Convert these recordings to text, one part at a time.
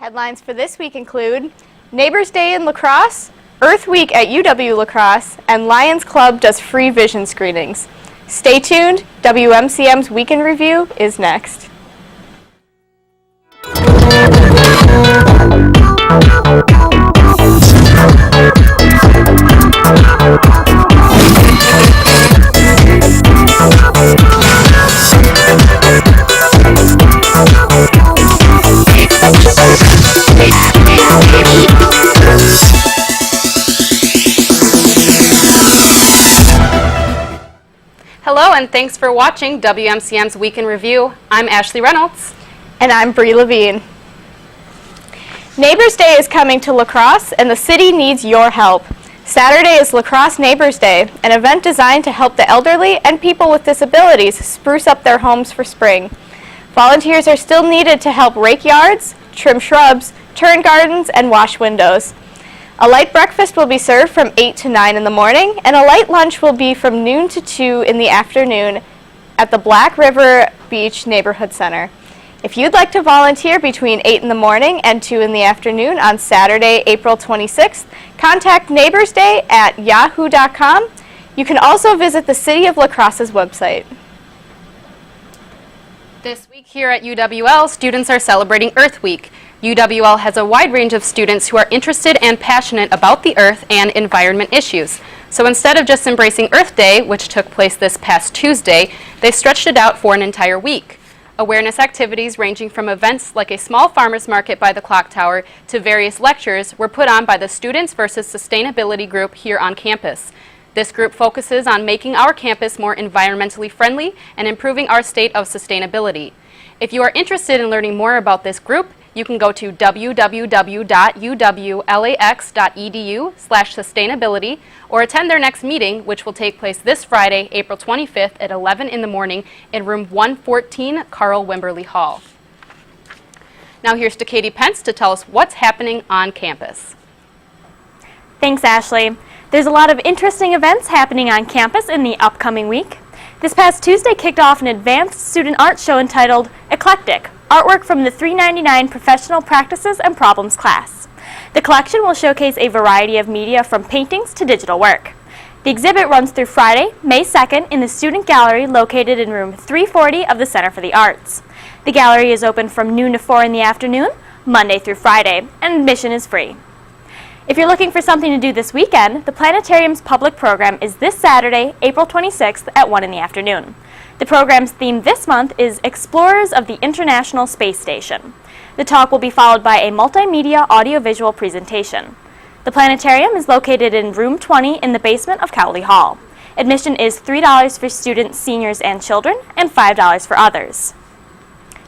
Headlines for this week include Neighbors Day in Lacrosse, Earth Week at UW Lacrosse, and Lions Club does free vision screenings. Stay tuned, WMCM's Weekend Review is next. Hello and thanks for watching WMCM's Weekend Review. I'm Ashley Reynolds. And I'm Bree Levine. Neighbors Day is coming to Lacrosse and the city needs your help. Saturday is Lacrosse Neighbors Day, an event designed to help the elderly and people with disabilities spruce up their homes for spring. Volunteers are still needed to help rake yards, trim shrubs, turn gardens, and wash windows. A light breakfast will be served from 8 to 9 in the morning, and a light lunch will be from noon to 2 in the afternoon at the Black River Beach Neighborhood Center. If you'd like to volunteer between 8 in the morning and 2 in the afternoon on Saturday, April 26th, contact neighborsday@yahoo.com. You can also visit the City of La Crosse's website. This week here at UWL, students are celebrating Earth Week. UWL has a wide range of students who are interested and passionate about the earth and environment issues. So instead of just embracing Earth Day, which took place this past Tuesday, they stretched it out for an entire week. Awareness activities ranging from events like a small farmers market by the clock tower to various lectures were put on by the Students versus Sustainability group here on campus. This group focuses on making our campus more environmentally friendly and improving our state of sustainability. If you are interested in learning more about this group, you can go to www.uwlax.edu/sustainability or attend their next meeting, which will take place this Friday, April 25th at 11 in the morning in room 114, Carl Wimberly Hall. Now here's to Katie Pence to tell us what's happening on campus. Thanks, Ashley. There's a lot of interesting events happening on campus in the upcoming week. This past Tuesday kicked off an advanced student art show entitled Eclectic, artwork from the 399 Professional Practices and Problems class. The collection will showcase a variety of media from paintings to digital work. The exhibit runs through Friday, May 2nd in the Student Gallery located in room 340 of the Center for the Arts. The gallery is open from noon to 4 in the afternoon, Monday through Friday, and admission is free. If you're looking for something to do this weekend, the Planetarium's public program is this Saturday, April 26th at 1 in the afternoon. The program's theme this month is Explorers of the International Space Station. The talk will be followed by a multimedia audiovisual presentation. The Planetarium is located in room 20 in the basement of Cowley Hall. Admission is $3 for students, seniors, and children, and $5 for others.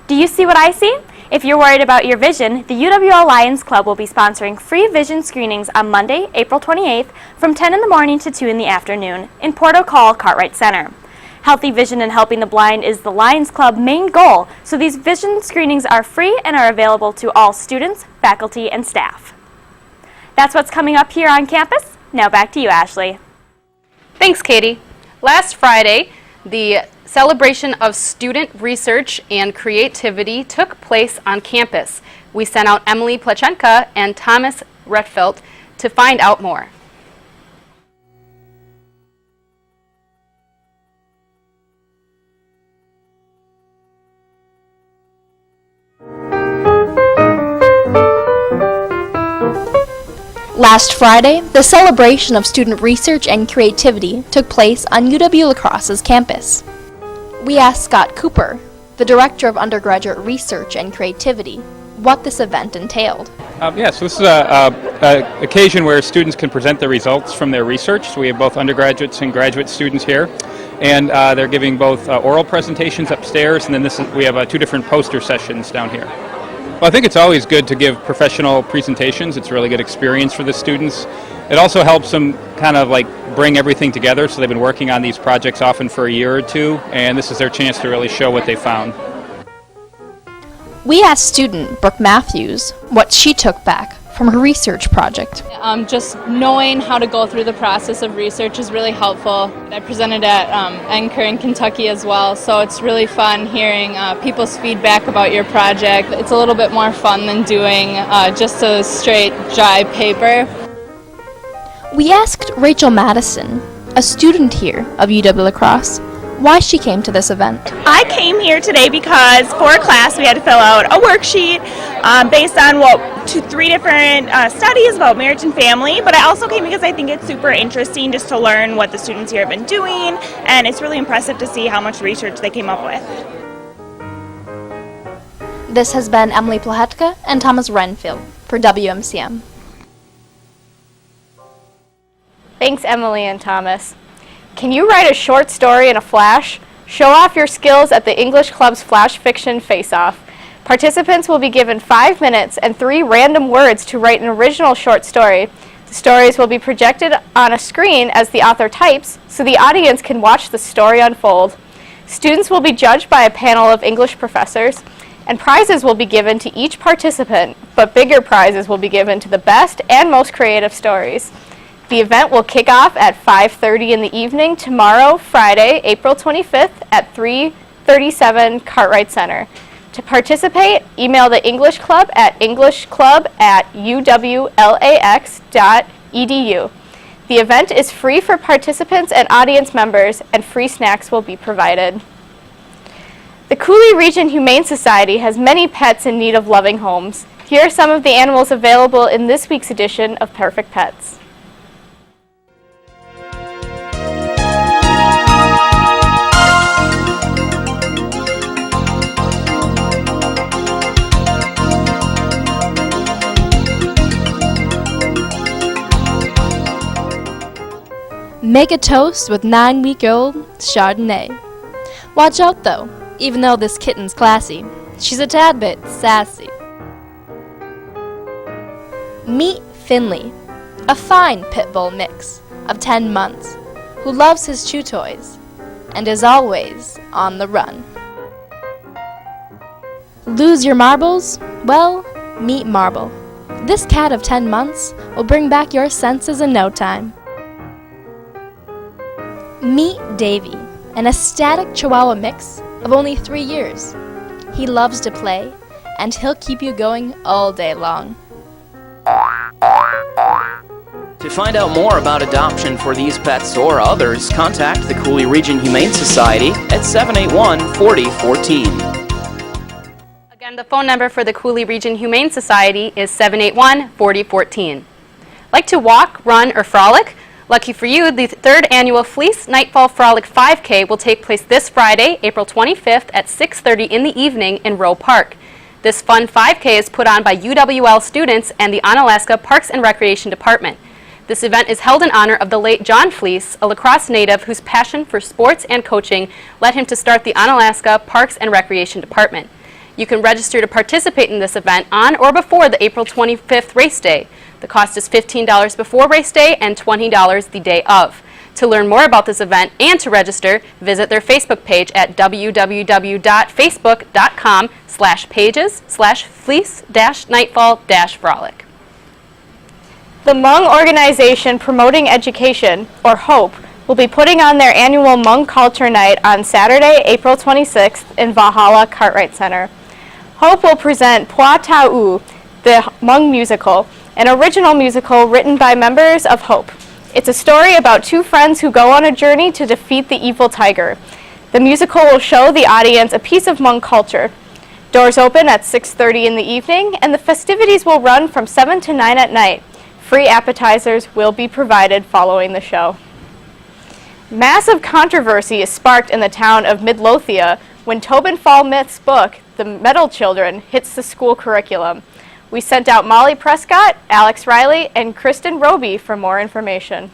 Do you see what I see? If you're worried about your vision, the UWL Lions Club will be sponsoring free vision screenings on Monday, April 28th from 10 in the morning to 2 in the afternoon in Porto Call Cartwright Center. Healthy vision and helping the blind is the Lions Club main goal, so these vision screenings are free and are available to all students, faculty, and staff. That's what's coming up here on campus. Now back to you, Ashley. Thanks, Katie. Last Friday, the celebration of student research and creativity took place on campus. We sent out Emily Plachenka and Thomas Retfeld to find out more. Last Friday, the celebration of student research and creativity took place on UW La Crosse's campus. We asked Scott Cooper, the Director of Undergraduate Research and Creativity, what this event entailed. So this is an occasion where students can present the results from their research. So we have both undergraduates and graduate students here, and they're giving both oral presentations upstairs, and then we have 2 different poster sessions down here. Well, I think it's always good to give professional presentations. It's a really good experience for the students. It also helps them kind of like bring everything together. So they've been working on these projects often for a year or 2, and this is their chance to really show what they found. We asked student Brooke Matthews what she took back from her research project. Just knowing how to go through the process of research is really helpful. I presented at NCUR in Kentucky as well, so it's really fun hearing people's feedback about your project. It's a little bit more fun than doing just a straight dry paper. We asked Rachel Madison, a student here of UW-La Crosse, why she came to this event. I came here today because for a class we had to fill out a worksheet based on three different studies about marriage and family, but I also came because I think it's super interesting just to learn what the students here have been doing, and it's really impressive to see how much research they came up with. This has been Emily Plahetka and Thomas Renfield for WMCM. Thanks, Emily and Thomas. Can you write a short story in a flash? Show off your skills at the English Club's Flash Fiction Face-Off. Participants will be given 5 minutes and 3 random words to write an original short story. The stories will be projected on a screen as the author types, so the audience can watch the story unfold. Students will be judged by a panel of English professors, and prizes will be given to each participant, but bigger prizes will be given to the best and most creative stories. The event will kick off at 5:30 in the evening tomorrow, Friday, April 25th at 337 Cartwright Center. To participate, email the English Club at englishclub@uwlax.edu. The event is free for participants and audience members, and free snacks will be provided. The Cooley Region Humane Society has many pets in need of loving homes. Here are some of the animals available in this week's edition of Perfect Pets. Make a toast with 9-week-old Chardonnay. Watch out though, even though this kitten's classy, she's a tad bit sassy. Meet Finley, a fine pit bull mix of 10 months who loves his chew toys and is always on the run. Lose your marbles? Well, meet Marble. This cat of 10 months will bring back your senses in no time. Meet Davy, an ecstatic Chihuahua mix of only 3 years. He loves to play, and he'll keep you going all day long. To find out more about adoption for these pets or others, contact the Cooley Region Humane Society at 781-4014. Again, the phone number for the Cooley Region Humane Society is 781-4014. Like to walk, run, or frolic? Lucky for you, the 3rd annual Fleece Nightfall Frolic 5K will take place this Friday, April 25th at 6:30 in the evening in Roe Park. This fun 5K is put on by UWL students and the Onalaska Parks and Recreation Department. This event is held in honor of the late John Fleece, a La Crosse native whose passion for sports and coaching led him to start the Onalaska Parks and Recreation Department. You can register to participate in this event on or before the April 25th race day. The cost is $15 before race day and $20 the day of. To learn more about this event and to register, visit their Facebook page at www.facebook.com/pages/fleece-nightfall-frolic. The Hmong organization promoting education, or HOPE, will be putting on their annual Hmong Culture Night on Saturday, April 26th in Valhalla Cartwright Center. HOPE will present Pua Ta'u, the Hmong musical, an original musical written by members of HOPE. It's a story about 2 friends who go on a journey to defeat the evil tiger. The musical will show the audience a piece of Hmong culture. Doors open at 6:30 in the evening, and the festivities will run from 7 to 9 at night. Free appetizers will be provided following the show. Massive controversy is sparked in the town of Midlothian when Tobin Fall Myth's book, The Metal Children, hits the school curriculum. We sent out Molly Prescott, Alex Riley, and Kristen Roby for more information.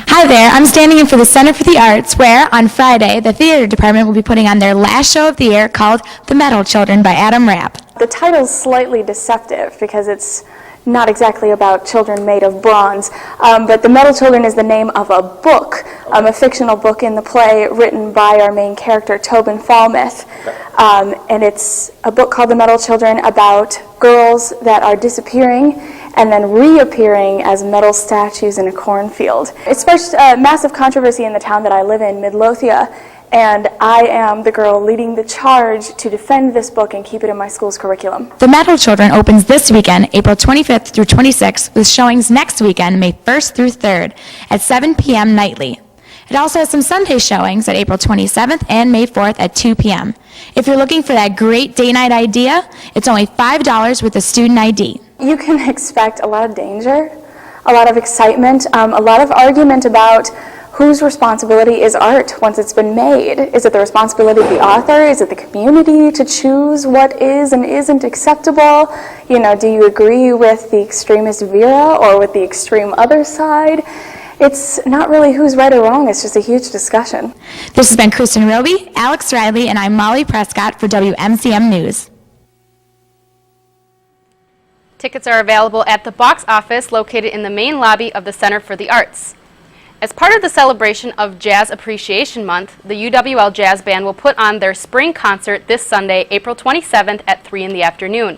Hi there, I'm standing in for the Center for the Arts, where on Friday, the theater department will be putting on their last show of the year called The Metal Children by Adam Rapp. The title's slightly deceptive because it's not exactly about children made of bronze, but The Metal Children is the name of a book, a fictional book in the play written by our main character, Tobin Falmouth. And it's a book called The Metal Children about girls that are disappearing and then reappearing as metal statues in a cornfield. It sparked massive controversy in the town that I live in, Midlothian, and I am the girl leading the charge to defend this book and keep it in my school's curriculum. The Metal Children opens this weekend, April 25th through 26th, with showings next weekend, May 1st through 3rd, at 7 p.m. nightly. It also has some Sunday showings at April 27th and May 4th at 2 p.m. If you're looking for that great day-night idea, it's only $5 with a student ID. You can expect a lot of danger, a lot of excitement, a lot of argument about whose responsibility is art once it's been made. Is it the responsibility of the author? Is it the community to choose what is and isn't acceptable? You know, do you agree with the extremist Vera or with the extreme other side? It's not really who's right or wrong, it's just a huge discussion. This has been Kristen Roby, Alex Riley, and I'm Molly Prescott for WMCM News. Tickets are available at the box office located in the main lobby of the Center for the Arts. As part of the celebration of Jazz Appreciation Month, the UWL Jazz Band will put on their spring concert this Sunday, April 27th at 3 in the afternoon.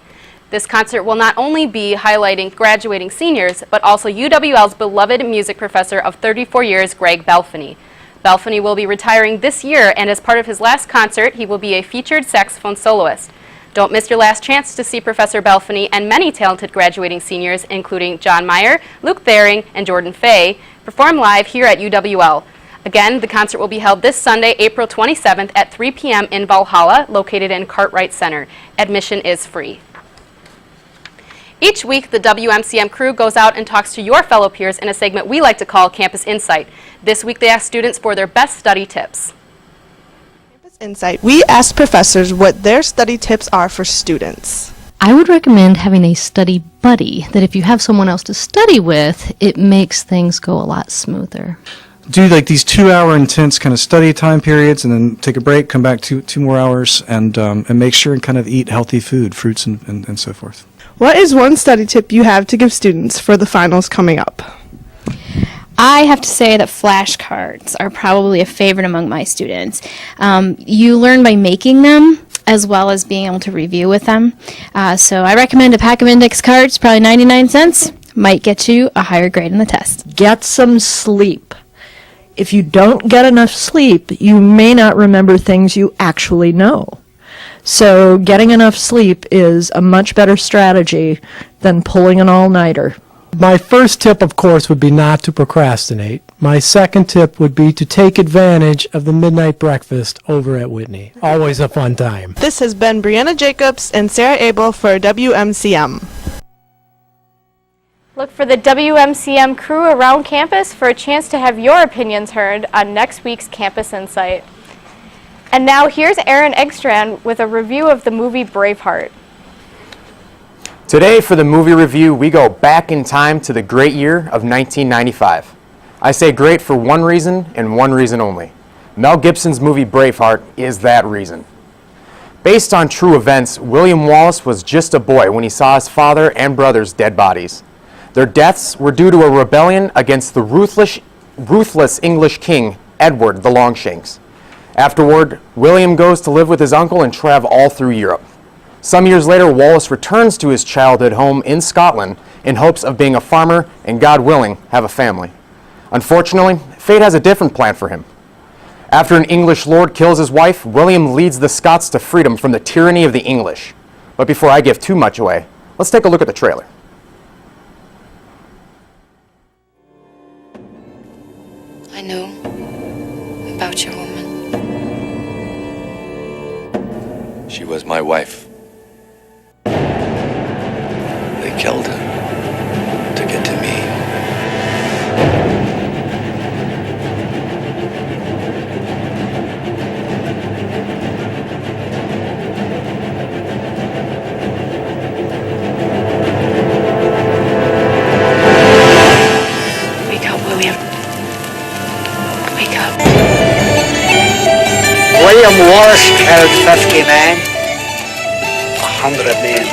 This concert will not only be highlighting graduating seniors, but also UWL's beloved music professor of 34 years, Greg Belfany. Belfany will be retiring this year, and as part of his last concert, he will be a featured saxophone soloist. Don't miss your last chance to see Professor Belfany and many talented graduating seniors, including John Meyer, Luke Thering, and Jordan Fay, perform live here at UWL. Again, the concert will be held this Sunday, April 27th at 3 p.m. in Valhalla, located in Cartwright Center. Admission is free. Each week, the WMCM crew goes out and talks to your fellow peers in a segment we like to call Campus Insight. This week, they ask students for their best study tips. Insight, we asked professors what their study tips are for students. I would recommend having a study buddy, that if you have someone else to study with, it makes things go a lot smoother. Do like these 2-hour intense kind of study time periods and then take a break, come back 2 more hours, and make sure and kind of eat healthy food, fruits and so forth. What is one study tip you have to give students for the finals coming up? I have to say that flashcards are probably a favorite among my students. You learn by making them as well as being able to review with them. So I recommend a pack of index cards, probably 99 cents, might get you a higher grade on the test. Get some sleep. If you don't get enough sleep, you may not remember things you actually know. So getting enough sleep is a much better strategy than pulling an all-nighter. My first tip, of course, would be not to procrastinate. My second tip would be to take advantage of the midnight breakfast over at Whitney. Always a fun time. This has been Brianna Jacobs and Sarah Abel for WMCM. Look for the WMCM crew around campus for a chance to have your opinions heard on next week's Campus Insight. And now here's Aaron Eggstrand with a review of the movie Braveheart. Today for the movie review, we go back in time to the great year of 1995. I say great for one reason and one reason only. Mel Gibson's movie Braveheart is that reason. Based on true events, William Wallace was just a boy when he saw his father and brother's dead bodies. Their deaths were due to a rebellion against the ruthless English king, Edward the Longshanks. Afterward, William goes to live with his uncle and travel all through Europe. Some years later, Wallace returns to his childhood home in Scotland in hopes of being a farmer and, God willing, have a family. Unfortunately, fate has a different plan for him. After an English lord kills his wife, William leads the Scots to freedom from the tyranny of the English. But before I give too much away, let's take a look at the trailer. I know about your woman. She was my wife. They killed her to get to me. Wake up, William. Wake up. William Wallace killed 50 men, 100 men,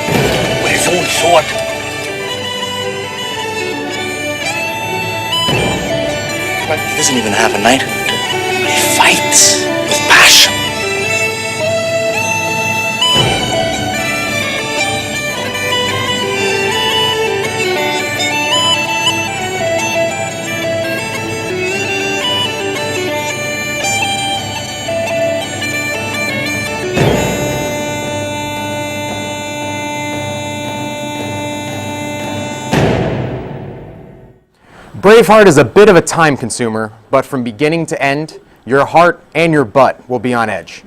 with his own sword. He doesn't even have a knighthood, but he fights with passion. Braveheart is a bit of a time consumer, but from beginning to end, your heart and your butt will be on edge.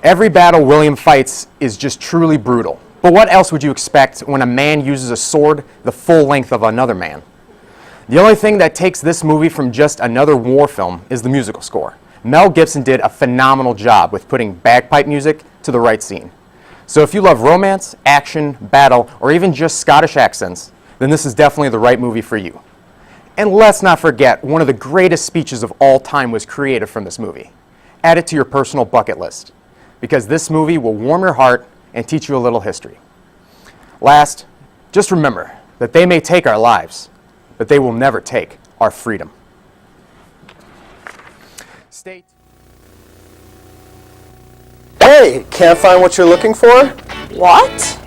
Every battle William fights is just truly brutal. But what else would you expect when a man uses a sword the full length of another man? The only thing that takes this movie from just another war film is the musical score. Mel Gibson did a phenomenal job with putting bagpipe music to the right scene. So if you love romance, action, battle, or even just Scottish accents, then this is definitely the right movie for you. And let's not forget, one of the greatest speeches of all time was created from this movie. Add it to your personal bucket list, because this movie will warm your heart and teach you a little history. Last, just remember that they may take our lives, but they will never take our freedom. Hey, can't find what you're looking for? What?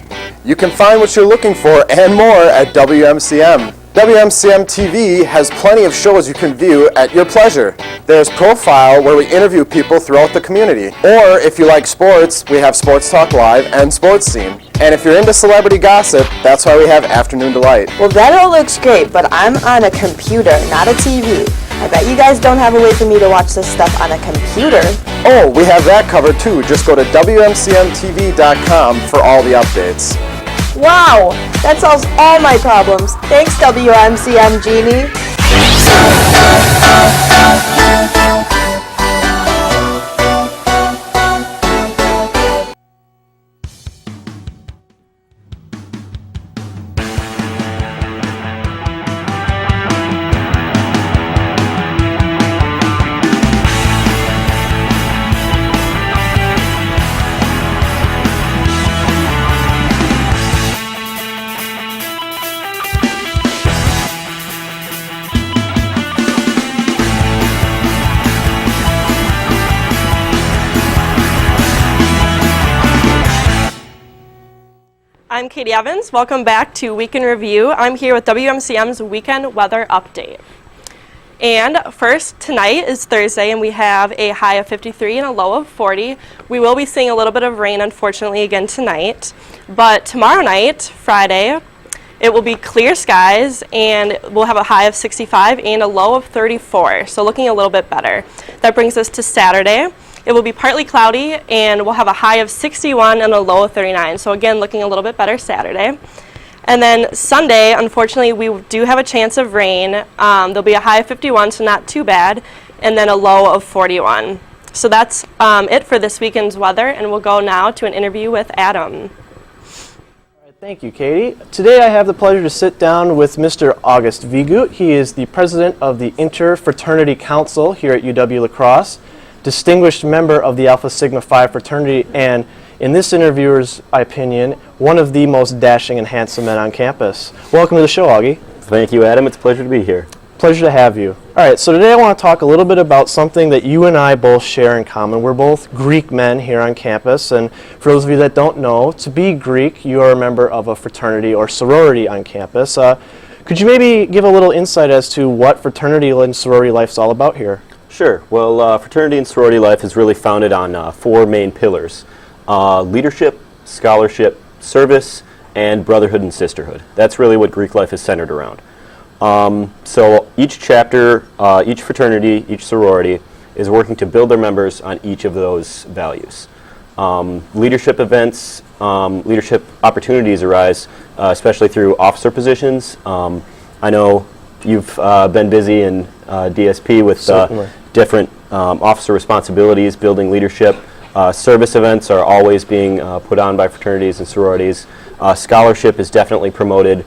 You can find what you're looking for and more at WMCM. WMCM-TV has plenty of shows you can view at your pleasure. There's Profile, where we interview people throughout the community. Or if you like sports, we have Sports Talk Live and Sports Scene. And if you're into celebrity gossip, that's why we have Afternoon Delight. Well, that all looks great, but I'm on a computer, not a TV. I bet you guys don't have a way for me to watch this stuff on a computer. Oh, we have that covered too. Just go to WMCMTV.com for all the updates. Wow, that solves all my problems. Thanks, WMCM Genie. I'm Katie Evans. Welcome back to Week in Review. I'm here with WMCM's Weekend Weather Update. And first, tonight is Thursday, and we have a high of 53 and a low of 40. We will be seeing a little bit of rain, unfortunately, again tonight. But tomorrow night, Friday, it will be clear skies, and we'll have a high of 65 and a low of 34, so looking a little bit better. That brings us to Saturday. It will be partly cloudy, and we'll have a high of 61 and a low of 39. So again, looking a little bit better Saturday. And then Sunday, unfortunately, we do have a chance of rain. There'll be a high of 51, so not too bad, and then a low of 41. So that's it for this weekend's weather, and we'll go now to an interview with Adam. Thank you, Katie. Today I have the pleasure to sit down with Mr. Augie Viegut. He is the president of the Interfraternity Council here at UW-La Crosse, distinguished member of the Alpha Sigma Phi fraternity, and in this interviewer's opinion, one of the most dashing and handsome men on campus. Welcome to the show, Augie. Thank you, Adam. It's a pleasure to be here. Pleasure to have you. All right, so today I want to talk a little bit about something that you and I both share in common. We're both Greek men here on campus, and for those of you that don't know, to be Greek, you are a member of a fraternity or sorority on campus. Could you maybe give a little insight as to what fraternity and sorority life is all about here? Sure. Well, fraternity and sorority life is really founded on four main pillars: leadership, scholarship, service, and brotherhood and sisterhood. That's really what Greek life is centered around. So each chapter, each fraternity, each sorority is working to build their members on each of those values. Leadership events, leadership opportunities arise, especially through officer positions. I know you've been busy in DSP with different officer responsibilities, building leadership. Service events are always being put on by fraternities and sororities. Scholarship is definitely promoted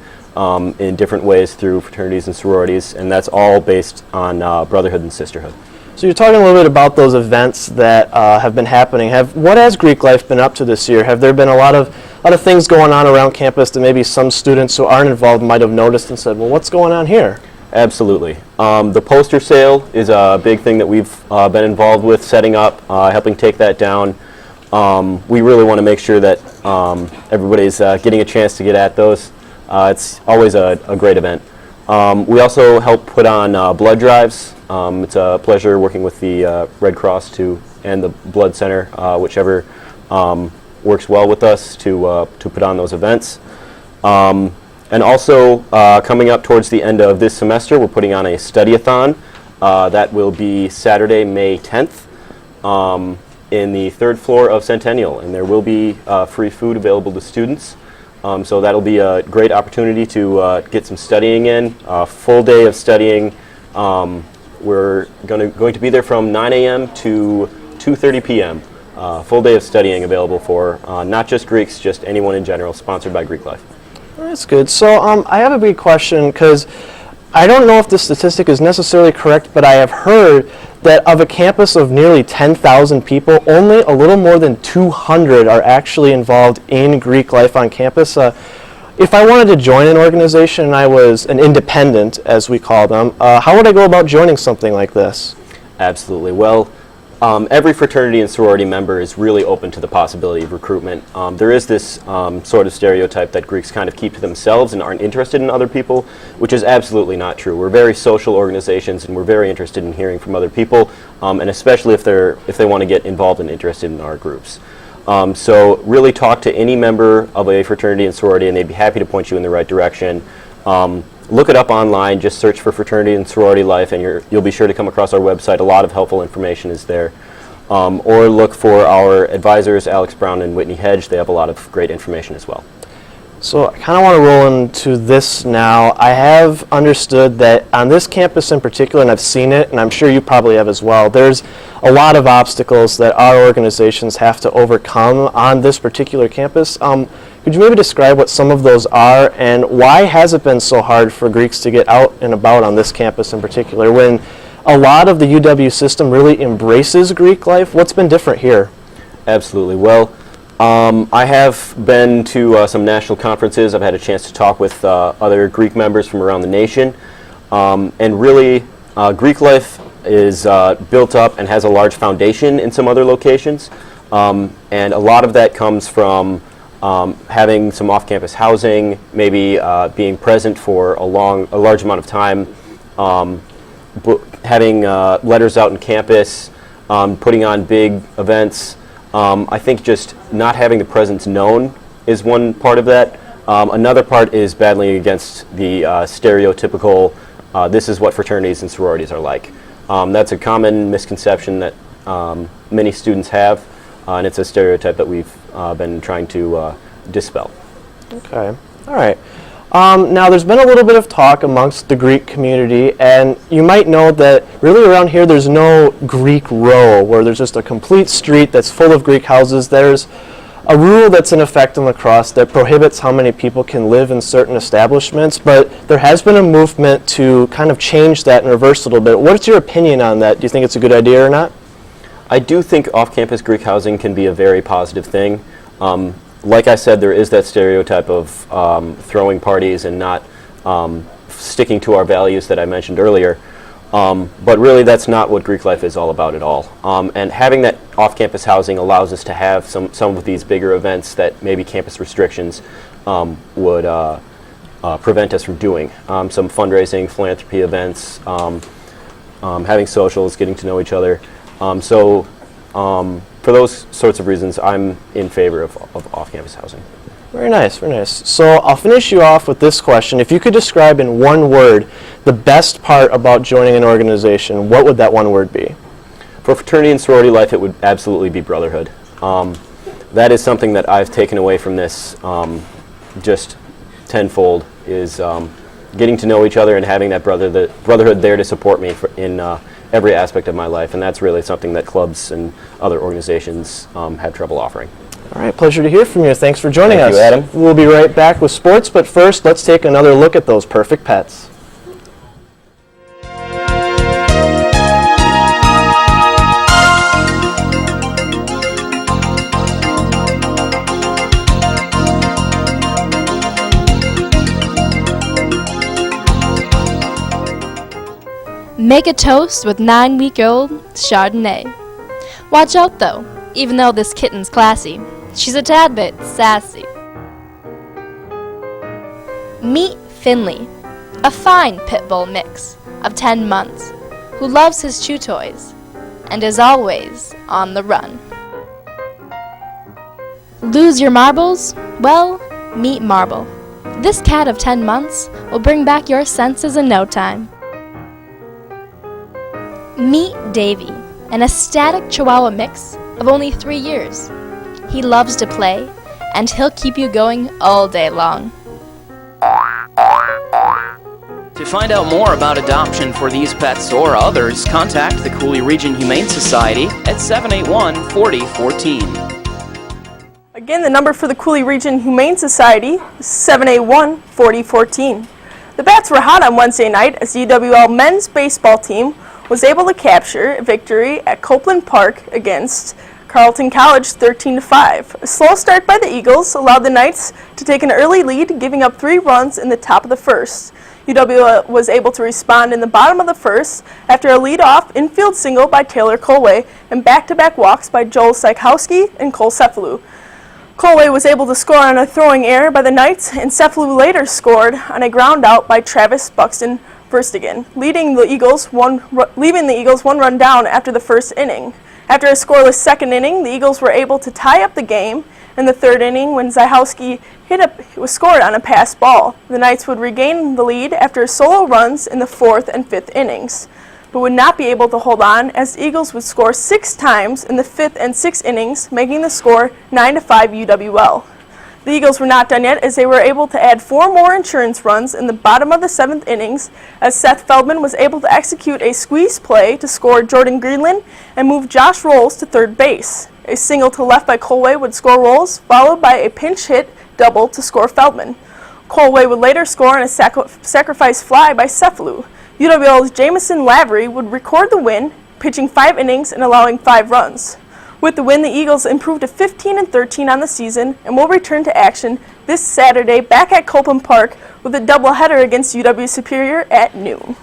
in different ways through fraternities and sororities, and that's all based on brotherhood and sisterhood. So you're talking a little bit about those events that have been happening. What has Greek life been up to this year? Have there been a lot of things going on around campus that maybe some students who aren't involved might have noticed and said, well, what's going on here? Absolutely. The poster sale is a big thing that we've been involved with setting up, helping take that down. We really want to make sure that everybody's getting a chance to get at those. It's always a great event. We also help put on blood drives. It's a pleasure working with the Red Cross and the Blood Center, whichever works well with us to put on those events. And also, coming up towards the end of this semester, we're putting on a study-a-thon. That will be Saturday, May 10th, in the 3rd floor of Centennial, and there will be free food available to students. So that'll be a great opportunity to get some studying in. A full day of studying. We're going to be there from 9 a.m. to 2:30 p.m. Full day of studying available for not just Greeks, just anyone in general, sponsored by Greek Life. That's good. So I have a big question, because I don't know if this statistic is necessarily correct, but I have heard that of a campus of nearly 10,000 people, only a little more than 200 are actually involved in Greek life on campus. If I wanted to join an organization and I was an independent, as we call them, how would I go about joining something like this? Absolutely. Well, every fraternity and sorority member is really open to the possibility of recruitment. There is this sort of stereotype that Greeks kind of keep to themselves and aren't interested in other people, which is absolutely not true. We're very social organizations, and we're very interested in hearing from other people, and especially if they want to get involved and interested in our groups. So really talk to any member of a fraternity and sorority, and they'd be happy to point you in the right direction. Look it up online, just search for Fraternity and Sorority Life, and you'll be sure to come across our website. A lot of helpful information is there. Or look for our advisors, Alex Brown and Whitney Hedge. They have a lot of great information as well. So I kind of want to roll into this now. I have understood that on this campus in particular, and I've seen it, and I'm sure you probably have as well, there's a lot of obstacles that our organizations have to overcome on this particular campus. Could you maybe describe what some of those are, and why has it been so hard for Greeks to get out and about on this campus in particular, when a lot of the UW system really embraces Greek life? What's been different here? Absolutely. Well, I have been to some national conferences. I've had a chance to talk with other Greek members from around the nation, and really Greek life is built up and has a large foundation in some other locations, and a lot of that comes from having some off-campus housing, maybe being present for a large amount of time, having letters out on campus, putting on big events. I think just not having the presence known is one part of that. Another part is battling against the stereotypical, this is what fraternities and sororities are like. That's a common misconception that many students have, and it's a stereotype that we've been trying to dispel. Okay, all right. Now there's been a little bit of talk amongst the Greek community, and you might know that really around here there's no Greek row where there's just a complete street that's full of Greek houses. There's a rule that's in effect in La Crosse that prohibits how many people can live in certain establishments, but there has been a movement to kind of change that and reverse it a little bit. What's your opinion on that? Do you think it's a good idea or not? I do think off-campus Greek housing can be a very positive thing. Like I said, there is that stereotype of throwing parties and not sticking to our values that I mentioned earlier. But really, that's not what Greek life is all about at all. And having that off-campus housing allows us to have some of these bigger events that maybe campus restrictions would prevent us from doing. Some fundraising, philanthropy events, having socials, getting to know each other. For those sorts of reasons, I'm in favor of off-campus housing. Very nice, very nice. So I'll finish you off with this question. If you could describe in one word the best part about joining an organization, what would that one word be? For fraternity and sorority life, it would absolutely be brotherhood. That is something that I've taken away from this just tenfold, is getting to know each other and having that brotherhood there to support me in every aspect of my life, and that's really something that clubs and other organizations have trouble offering. All right, pleasure to hear from you. Thanks for joining us. Thank you, Adam. We'll be right back with sports, but first, let's take another look at those perfect pets. Make a toast with 9-week-old Chardonnay. Watch out though, even though this kitten's classy, she's a tad bit sassy. Meet Finley, a fine pit bull mix of 10 months, who loves his chew toys and is always on the run. Lose your marbles? Well, meet Marble. This cat of 10 months will bring back your senses in no time. Meet Davy, an ecstatic Chihuahua mix of only 3 years. He loves to play, and he'll keep you going all day long. To find out more about adoption for these pets or others, contact the Cooley Region Humane Society at 781-4014. Again, the number for the Cooley Region Humane Society is 781-4014. The Bats were hot on Wednesday night as the UWL men's baseball team was able to capture a victory at Copeland Park against Carleton College 13-5. A slow start by the Eagles allowed the Knights to take an early lead, giving up 3 runs in the top of the first. UWL was able to respond in the bottom of the first after a lead-off infield single by Taylor Colway and back-to-back walks by Joel Sykowski and Cole Cephalou. Colway was able to score on a throwing error by the Knights, and Cephalou later scored on a ground out by Travis Buxton Verstegen, leaving the Eagles one run down after the first inning. After a scoreless second inning, the Eagles were able to tie up the game in the third inning when Zyhowski was scored on a pass ball. The Knights would regain the lead after solo runs in the fourth and fifth innings, but would not be able to hold on as the Eagles would score 6 times in the fifth and sixth innings, making the score 9-5 UWL. The Eagles were not done yet as they were able to add 4 more insurance runs in the bottom of the 7th innings as Seth Feldman was able to execute a squeeze play to score Jordan Greenland and move Josh Rolls to third base. A single to left by Colway would score Rolls, followed by a pinch hit double to score Feldman. Colway would later score on a sacrifice fly by Cephalou. UWL's Jamison Lavery would record the win, pitching 5 innings and allowing 5 runs. With the win, the Eagles improved to 15-13 on the season and will return to action this Saturday back at Copeland Park with a doubleheader against UW Superior at noon.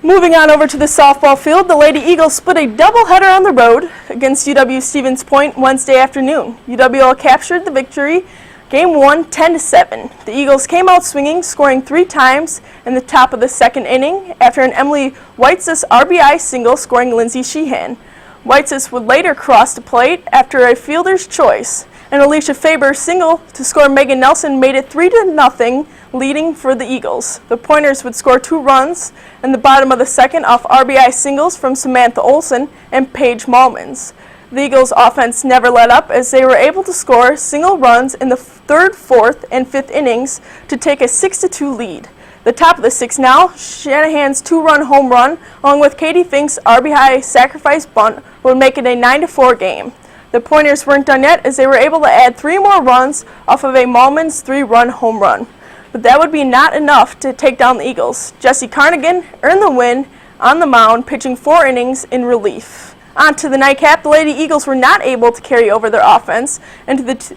Moving on over to the softball field, the Lady Eagles split a doubleheader on the road against UW Stevens Point Wednesday afternoon. UWL captured the victory, Game 1, 10-7. The Eagles came out swinging, scoring 3 times in the top of the second inning after an Emily Whitesis RBI single scoring Lindsay Sheehan. Whitesis would later cross the plate after a fielder's choice. An Alicia Faber single to score Megan Nelson made it 3-0, leading for the Eagles. The Pointers would score 2 runs in the bottom of the second off RBI singles from Samantha Olson and Paige Malmans. The Eagles' offense never let up as they were able to score single runs in the third, fourth, and fifth innings to take a 6-2 lead. The top of the 6th now, Shanahan's 2-run home run, along with Katie Fink's RBI sacrifice bunt, would make it a 9-4 game. The Pointers weren't done yet as they were able to add 3 more runs off of a Malman's 3-run home run. But that would be not enough to take down the Eagles. Jesse Carnigan earned the win on the mound, pitching 4 innings in relief. On to the nightcap, the Lady Eagles were not able to carry over their offense into the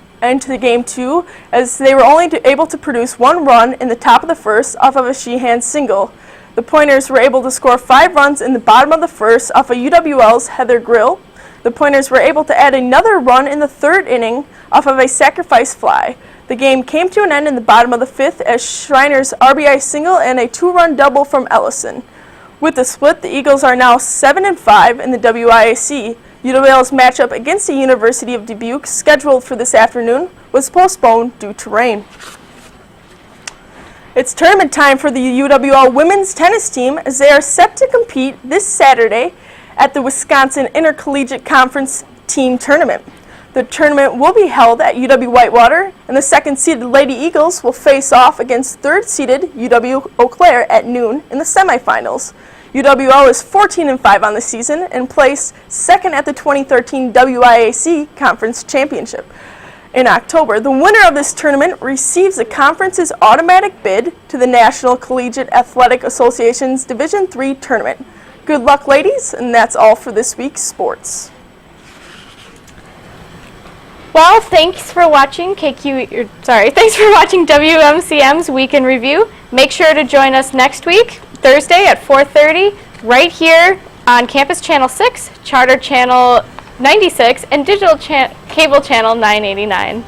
Game 2 as they were only able to produce 1 run in the top of the first off of a Sheehan single. The Pointers were able to score 5 runs in the bottom of the first off of UWL's Heather Grill. The Pointers were able to add another run in the third inning off of a sacrifice fly. The game came to an end in the bottom of the 5th as Schreiner's RBI single and a 2-run double from Ellison. With the split, the Eagles are now 7-5 in the WIAC. UWL's matchup against the University of Dubuque, scheduled for this afternoon, was postponed due to rain. It's tournament time for the UWL women's tennis team as they are set to compete this Saturday at the Wisconsin Intercollegiate Conference Team Tournament. The tournament will be held at UW Whitewater, and the 2nd-seeded Lady Eagles will face off against 3rd-seeded UW Eau Claire at noon in the semifinals. UWL is 14-5 on the season and placed 2nd at the 2013 WIAC Conference Championship. In October, the winner of this tournament receives the conference's automatic bid to the National Collegiate Athletic Association's Division III tournament. Good luck, ladies, and that's all for this week's sports. Well, thanks for watching WMCM's Week in Review. Make sure to join us next week Thursday at 4:30, right here on Campus Channel 6, Charter Channel 96, and Digital Cable Channel 989.